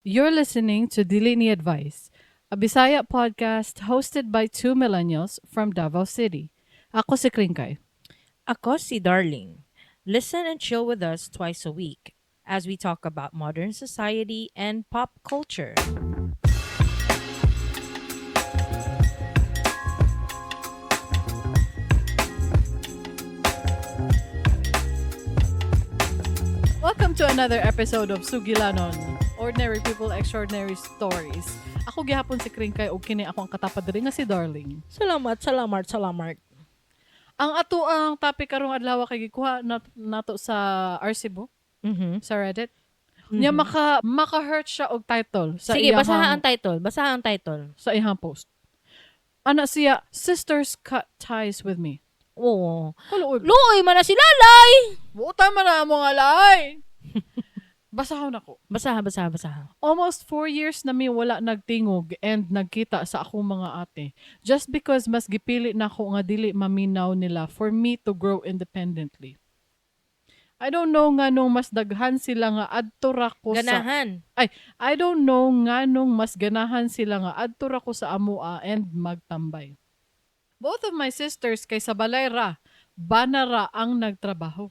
You're listening to Dili Ni Advice, a Bisaya podcast hosted by two millennials from Davao City. Ako si Kringkay. Ako si Darling. Listen and chill with us twice a week as we talk about modern society and pop culture. Welcome to another episode of Sugilanon, Ordinary People, Extraordinary Stories. Ako gihapon si Kringkay o kini ako ang katapad diri nga si Darling. Salamat. Ang ato ang topic karong adlaw kay gikuha nato sa Arcibo, sa Reddit. Nya maka-hurt siya og title sa Sige, basahan ang title. sa ihang post. Ana siya, Sisters Cut Ties With Me. Oo. Kulo, Luoy man na si Lalay! buta man na mo nga lay. Basahon ako. Basahan. Almost 4 years na mi wala nagtingog and nagkita sa akong mga ate. Just because mas gipili na ako nga dili maminaw nila for me to grow independently. I don't know nga nung mas daghan sila nga adto ra ko Ganahan. I don't know nga nung mas ganahan sila nga adto ra ko sa amoa and magtambay. Both of my sisters kay sa balay ra, banara ang nagtrabaho.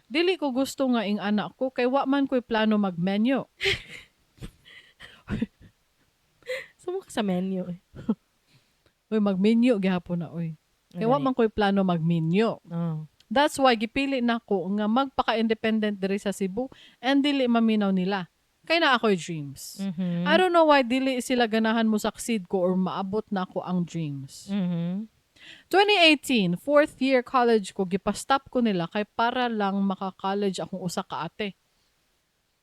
Dili ko gusto nga ing anak ko kay wa man ko'y plano mag-menu. Saan ka sa menu eh? Uy, mag-menu gihapon na, uy. Kay wa man ko'y plano mag-menu. Oh. That's why gipili nako nga magpaka-independent diri sa Cebu and dili maminaw nila. Kay na ako'y dreams. Mhm. I don't know why dili sila ganahan mo succeed ko or maabot nako ang dreams. Mhm. 2018, fourth year college ko, gipastop ko nila kay para lang maka-college akong usa ka ate.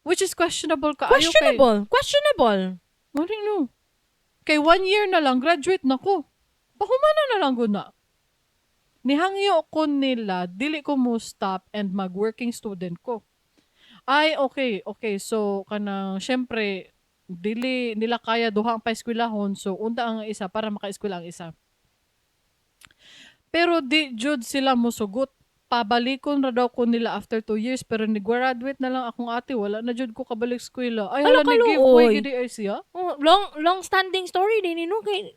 Which is questionable ka. Questionable. No. Kay 1 year na lang, graduate na ko. Pahumana na lang guna. Nihangyo ko nila, dili ko mo stop and mag-working student ko. Ay, okay. So, kanang, syempre, dili nila kaya duhang pa eskwelahon. So, unda ang isa para maka-eskwela ang isa. Pero di jud sila musugot. Pabalikon ra daw ko nila after 2 years pero ni-graduate na lang akong ate. Wala na jud ko kabalik eskwela. Ay, hala ni giveaway gidi ay siya. Oh, long standing story din no kay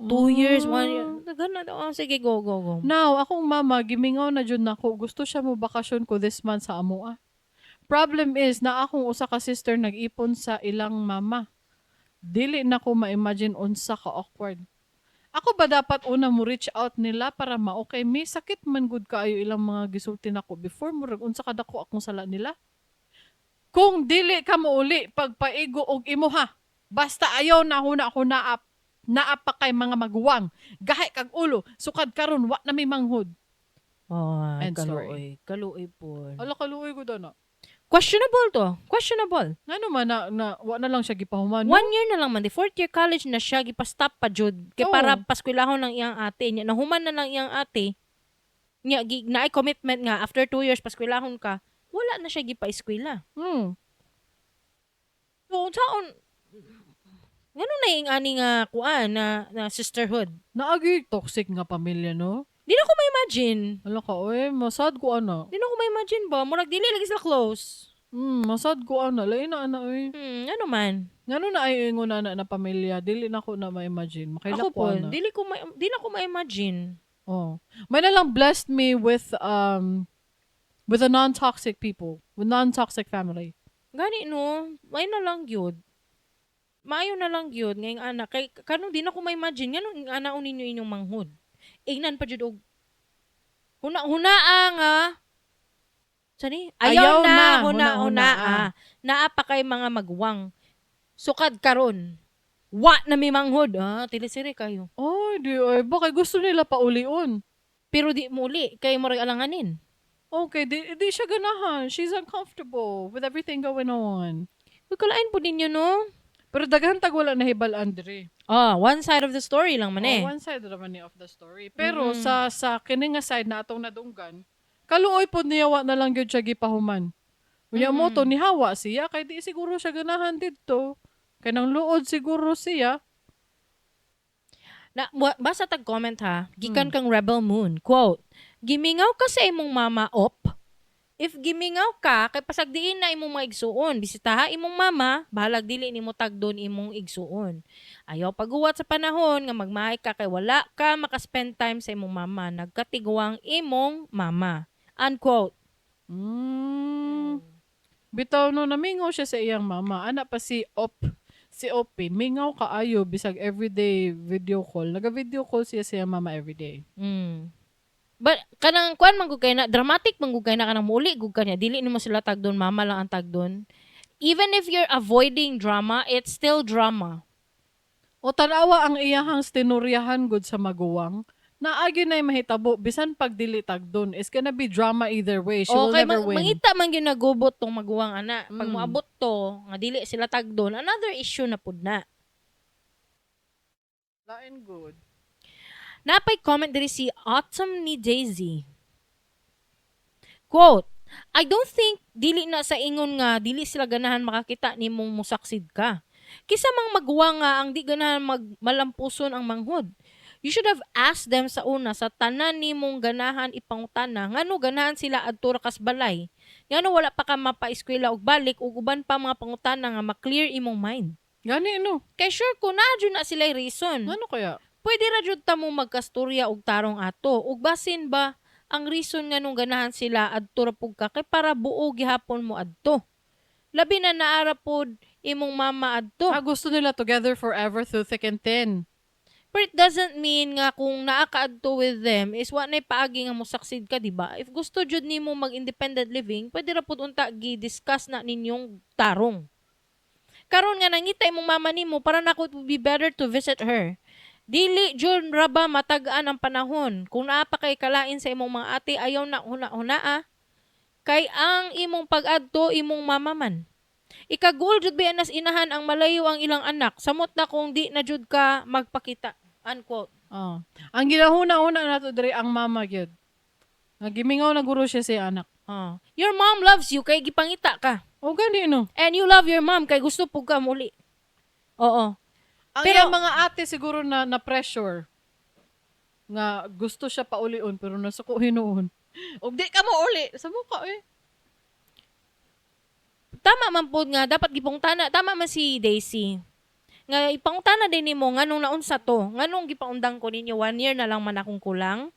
2 years, 1 year. Gana daw. Sige, go. Now, akong mama, gimingaw na jud nako. Gusto siya mo bakasyon ko this month sa amoa. Problem is, na akong usa ka sister nag-ipon sa ilang mama. Dili na ko ma-imagine unsa ka awkward. Ako ba dapat una mo reach out nila para ma-okay? May sakit man good kaayo ilang mga gisulti nako before mo unsa ka dako akong sala nila. Kung dili ka mouli pagpaigo og imuha, basta ayaw na huna ako naap pa kay mga maguwang. Gahi kag ulo, sukad karon wa na may manghod. Oh, End story. Kaluoy po. Ala kaluoy ko na. Questionable. Ngano man na wa na lang siya gipahuman. 1 year na lang man. The 4th year college na siya, gipastop pa jud. Kaya Oo. para paskwelahon ng iyang ate. Nya, nahuman na lang iyang ate. Nya, naay commitment nga, after 2 years, paskwelahon ka, wala na siya gipa-eskwela. So, taon, ngano na yung ani nga kuan na sisterhood? Naagi toxic nga pamilya no. Di na ko ma-imagine. Ala ka oy, masad ko ana. Di na ko ma-imagine ba? Murag dili lagi sila close. Masad ko ana, lain na ana oy. Ano man? Ngano na ay ingon na pamilya, dili na ko na ma-imagine. Makaila Ako ko po, ana. di na ko ma-imagine. Oh. May na lang blessed me with a non-toxic people, with non-toxic family. Gani no, may na lang gyud. Maayo na lang gyud ngayong anak kay kanong di na ko ma-imagine nganong ang ana ninyo inyong manghod. Ignan pa jud og HUNAA nga. Sani? Ayaw na, HUNAA. Naa pa kay mga maguwang. Sukad karon. Wa na mi manghod. Tilisiri kayo. Ay, di ay. Baka gusto nila paulion. Pero di mo uli kay mo alanganin. Okay, di siya ganahan. She's uncomfortable with everything going on. Kalain po ninyo no. Pero daghan tag wala nahibalaan diri. One side of the story lang man eh. One side naman ni of the story. Pero sa kini nga side na atong nadunggan, kaluoy pod niya wa na lang gyud siya gipahuman. Unya mo to nihawa siya kay di siguro siya ganahan didto. Kay nang luod siguro siya. Basta tag-comment ha. Gikan kang Rebel Moon. Quote, gimingaw ka sa imong mama op. if gimingaw ka, kay pasagdiin na imong mga igsuon, bisitaha imong mama, bahalag dili nimo tagdon imong igsuon. Ayaw paguwat sa panahon nga magmahay ka kay wala ka makaspend time sa imong mama, nagkatiguang imong mama. Unquote. Bitaw no, namingaw siya sa iyang mama. Ana pa si Op, mingaw kaayo bisag everyday video call. Naga-video call siya sa iyang mama everyday. But kanang kuan man gud kay na dramatic man gud kay na kanang muli gud kanya dili nimo sila tagdon, mama lang ang tagdon. Even if you're avoiding drama, it's still drama. O tanawa ang iyahang stinuryahan gud sa maguwang. Naagi na mahitabo bisan pag dili tagdon. It's gonna be drama either way. She will Okay, never win. mangita man gyud nagubot tong maguwang ana. Pag moabot to nga dili sila tagdon, another issue na pud na. Lain good. Napay comment diri si Autumn ni Daisy. Quote, I don't think dili na sa ingon nga dili sila ganahan makakita nimong musaksid ka. Kisa mang maguwang nga ang di ganahan malampuson ang manghod. You should have asked them sa una sa tanan nimong ganahan ipangutana ngano ganahan sila adto ra kas balay. Ngano wala pa ka mapa-eskwela og balik ug uban pa mga pangutana nga ma-clear imong mind. Gani no. Kay sure ko na jud na sila reason. Ano kaya? Pwede ra jud ta mo magkastorya og tarong ato ug basin ba ang reason nga nung ganahan sila adto ra pug ka kay para buo gihapon mo adto. Labi na naara pod imong mama adto. Gusto nila together forever through thick and thin. But it doesn't mean nga kung naa ka adto with them is wa nay paagi nga mosaksid ka, di ba? If gusto jud nimo mag-independent living, pwede ra pud unta gi-discuss na ninyong tarong. Karon nga nangita imong mama nimo para nako it would be better to visit her. Dili jud ra ba matag-an ang panahon. Kung naa pa kay kalain sa imong mga ate, ayaw na HUNAA. Kay ang imong pag-adto imong mama man. Ikagul jud ba nas inahan ang malayo ang ilang anak. Samot na kung di na jud ka magpakita. Unquote. Ang ginahuna-una nato diri ang mama gyud. Nagimingaw na guro siya sa anak. Your mom loves you kay gipangita ka. O gani no. And you love your mom kay gusto pug ka muli. Oo. Ang Pero- iyang mga ate siguro na pressure nga gusto siya paulion pero nasuko hinuon. Og di ka mo uli sa mukha eh. Tama man pod nga dapat gipangutana. Tama man si Daisy. Nga ipangutana din nimo nganong naunsa to. Nganong gipaundang ko ninyo 1 year na lang man akong kulang.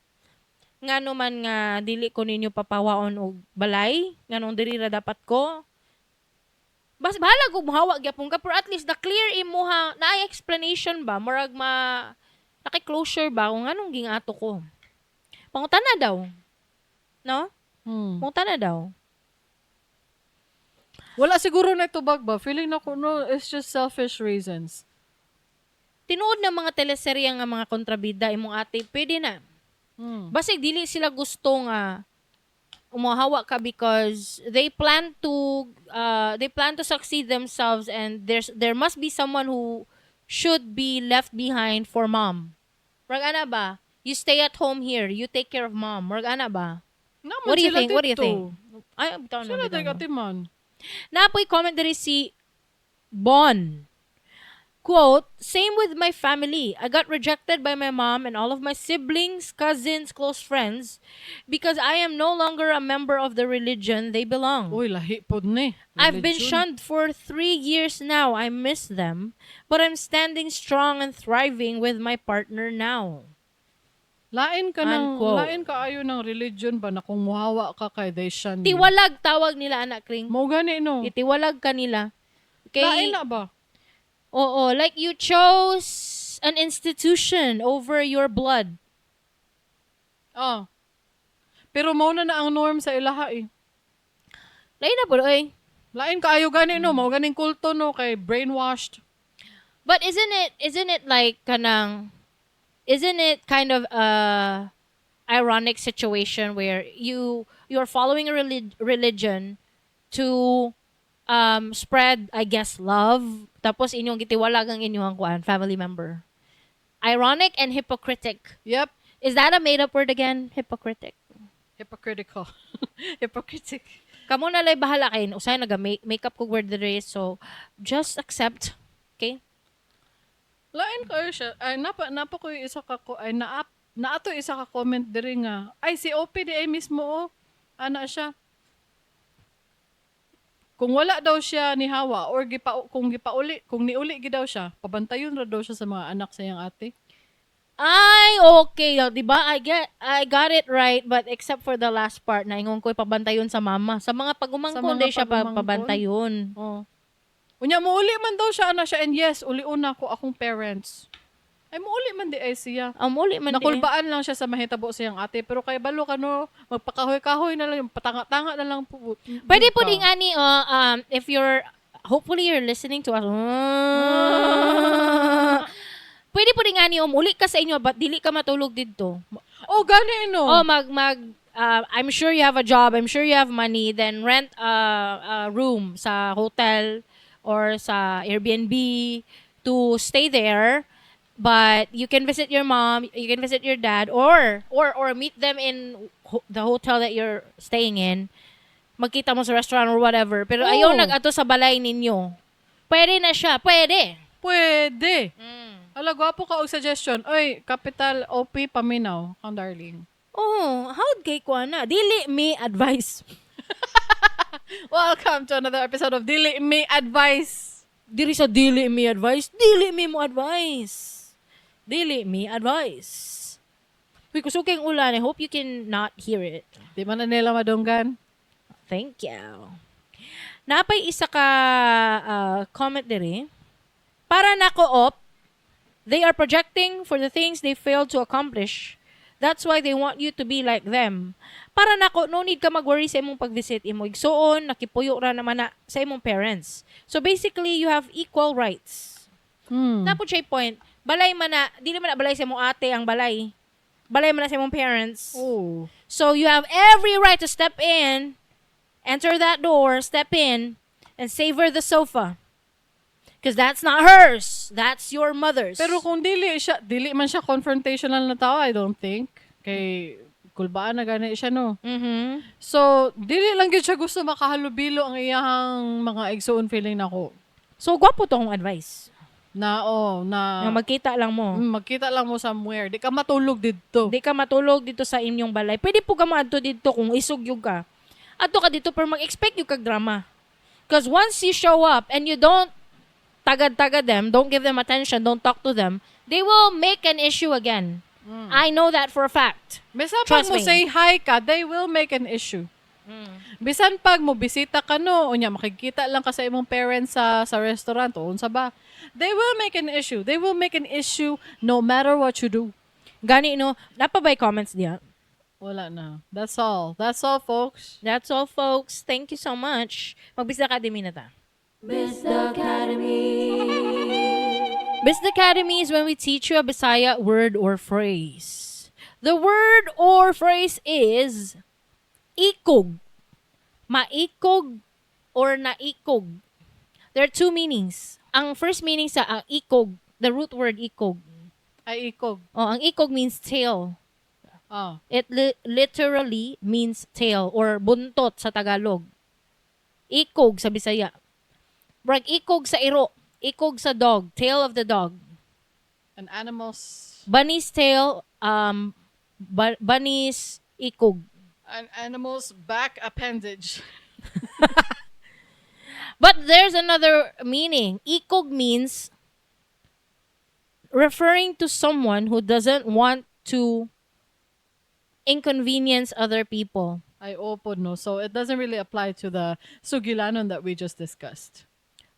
Ngano man nga dili ko ninyo papawaon og balay. Nganong diri ra dapat ko. Bas bahala ko muhawa gyapon ka pero at least na clear imuha naay explanation ba murag naki-closure ba kung anong gingato ko. Pangutana daw. No? Pangutana daw. Wala siguro na itubag ba? Feeling na ko no, it's just selfish reasons. Tinuod na mga teleserye nga mga kontrabida imong ate, pwede na. Basig dili sila gusto nga umuhawa ka because they plan to succeed themselves and there must be someone who should be left behind for mom. Murag ana ba? You stay at home here, you take care of mom. Murag ana ba? Naman What do you sila think? What do you dito. think? Ay, bitaw na. Sila bitaw na. atiman. Napoy comment diri si Bon. Quote, same with my family. I got rejected by my mom and all of my siblings, cousins, close friends because I am no longer a member of the religion they belong. Uy, lahi pod ni. I've been Religion. shunned for 3 years now. I miss them, but I'm standing strong and thriving with my partner now. Lain ka ng, Unquote. lain ka ayo ng religion ba na kung muhawa ka kay they shun you. Tiwalag tawag nila, anak Kring. Mo gani no. Itiwalag ka nila. Lain na ba? Oo, like you chose an institution over your blood. Pero mo na ang norm sa ilaha eh. Lain na po, oy. Lain ka ayo gani no, mo ganing kulto no kay brainwashed. But isn't it like isn't it kind of ironic situation where you're following a religion to spread, I guess, love, tapos inyong gitiwalag ang inyong family member. Ironic and hypocritic. Yep. Is that a made-up word again? Hypocritic. Hypocritical. Hypocritic. Kamo na lay bahala kayo. Usay naga-makeup ko word dere, so just accept. Okay? Lain kayo siya. Ay, napa ko yung isa ka ko, ay naato isa ka comment diri nga. Ay, si OP di ay mismo oh. Ana siya. Kung wala daw siya ni Hawa or kung niuli gid daw siya, pabantayon ra daw siya sa mga anak sa iyang ate. Ay, okay. O, diba? I got it right, but except for the last part na ingon ko pabantayon sa mama. Sa mga pagumangkon, di siya pabantayon. Oh. Unya muuli man daw siya ana siya, and yes, uliuna ko akong parents. Ay muuli man di ay siya. Muli man di. Nakulbaan lang siya sa mahitabo sa iyang ate, pero kay balo kano magpakahoy-kahoy na lang, yung patanga-tanga na lang po. Pwede po ding ani, if hopefully you're listening to us. Pwede po ding ani, uli ka sa inyo, but dili ka matulog dito. Oh, gani no. Oh, I'm sure you have a job, I'm sure you have money, then rent a room sa hotel or sa Airbnb to stay there. But you can visit your mom, you can visit your dad, or meet them in the hotel that you're staying in. Magkita mo sa restaurant or whatever. Pero ayaw nag-ato sa balay ninyo. Pwede na siya. Pwede. Pwede. Ala, gwapo ka og suggestion. Oy, capital OP paminaw, ang darling. Oh, how'd kay ko na? Dili me advice. Welcome to another episode of Dili Ni Advice. Diri sa dili me advice, dili me mo advice. Dili me advice. Uy, kusukeng ulan. I hope you can not hear it. Di man na nila madunggan. Thank you. Napay isa ka comment diri. Para na co-op, they are projecting for the things they failed to accomplish. That's why they want you to be like them. Para nako, no need ka mag-worry sa imong pag-visit. Imo igsuon, nakipuyo ra naman na sa imong parents. So basically, you have equal rights. Napod siya point, balay man na, di naman na balay sa imong ate ang balay. Balay man na sa imong parents. Oh. So you have every right to step in, enter that door, step in, and savor the sofa. Because that's not hers. That's your mother's. Pero kung dili man siya confrontational na tao, I don't think. Kay kulbaan na gani siya, no? Mm-hmm. So, dili lang gyud siya gusto makahalubilo ang iyang mga igsuon feeling nako. So, gwapo to akong advice. Na Magkita lang mo. magkita lang mo somewhere. Di ka matulog dito. Di ka matulog dito sa inyong balay. Pwede po ka maadto dito kung isugyog ka. Adto ka dito pero mag-expect yung kag drama. Because once you show up and you don't tagad-tagad them, don't give them attention, don't talk to them, they will make an issue again. I know that for a fact. Bisan pag Trust mo me. say hi ka, they will make an issue. Bisan pag mo bisita ka, no, unya makikita lang ka sa imong parents sa restaurant o unsa ba, they will make an issue. They will make an issue no matter what you do. Gani, no? Napabay comments diya. Wala na. That's all. That's all, folks. That's all, folks. Thank you so much. Magbisa Academy na ta. Mr. Academy. Best Academy is when we teach you a Bisaya word or phrase. The word or phrase is ikog. Maikog or naikog. There are two meanings. Ang first meaning sa ikog, the root word ikog. Ay, ikog. Ang ikog means tail. Oh. It literally means tail or buntot sa Tagalog. Ikog sa Bisaya. Brag ikog sa iro. Ikog sa dog. Tail of the dog. An animal's... Bunny's tail, bunny's ikog. An animal's back appendage. But there's another meaning. Ikog means referring to someone who doesn't want to inconvenience other people. Ay, opo, no. So, it doesn't really apply to the Sugilanon that we just discussed.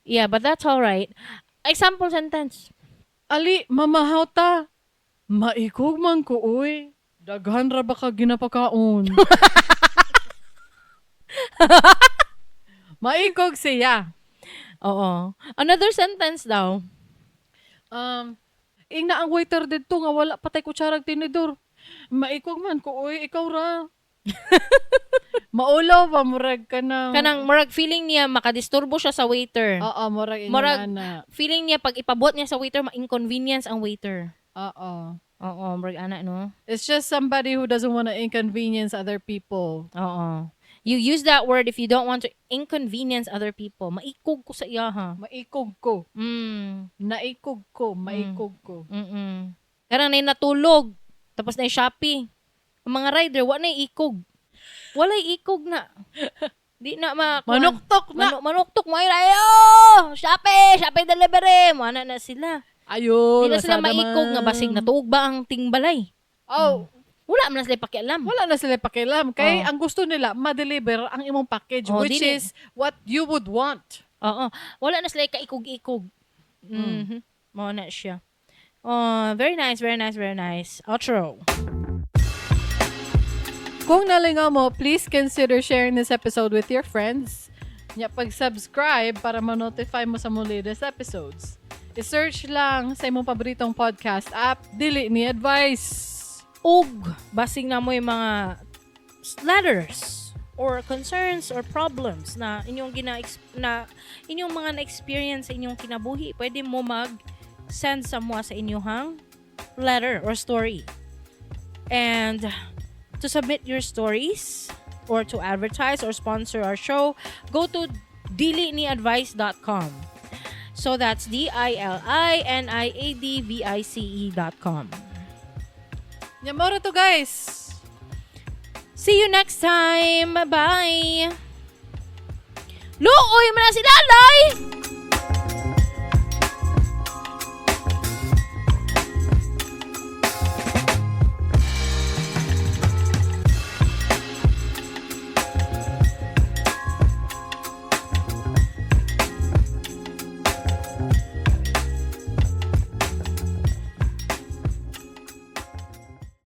Yeah, but that's all right. Example sentence. Ali, mamahaw ta. Maikog man ko, uy. Daghan ra ba ka ginapakaon? Maikog siya. Oo. Another sentence daw. Ing na ang waiter dito nga wala patay kutsarag tinidor. Maikog man ko, uy. Ikaw ra. Maulaw ba, murag ka na. Kanang murag feeling niya makadisturbo siya sa waiter. Oo, murag Murag na. feeling niya pag ipabot niya sa waiter, ma-inconvenience ang waiter. Oo. Oo, murag ana, no? It's just somebody who doesn't want to inconvenience other people. Oo. You use that word if you don't want to inconvenience other people. Maikog ko sa iya, ha? Maikog ko. Naikog Maikog ko. Karang na natulog. Tapos na Shopee. Ang mga rider, wa na ikog. Walay ikog na. Di na Manuktok na. manuktok mo ayo. Shopee delivery mo na sila. Ayun. Di na sila Lazada maikog nga man. basig natuog ba ang tingbalay. Oh, Wala man na sila pakialam. wala na sila pakialam. Kay ang gusto nila, ma-deliver ang imong package, Oh, which dili. is what you would want. Oo. Wala na sila kaikog-ikog. Mhm. Mo na siya. Oh, very nice. Outro. Kung nalingaw mo, please consider sharing this episode with your friends. Nya pag-subscribe para ma-notify mo sa mga latest episodes. I-search lang sa imong paboritong podcast app, Dili Ni Advice. Ug basing na mo yung mga letters or concerns or problems na inyong inyong mga na-experience sa inyong kinabuhi, pwede mo mag-send sa inyong letter or story. And to submit your stories or to advertise or sponsor our show, go to diliniadvice.com. So that's DILINIADVICE.com. Nya to guys. See you next time. Bye. Luoy man na si Lalay!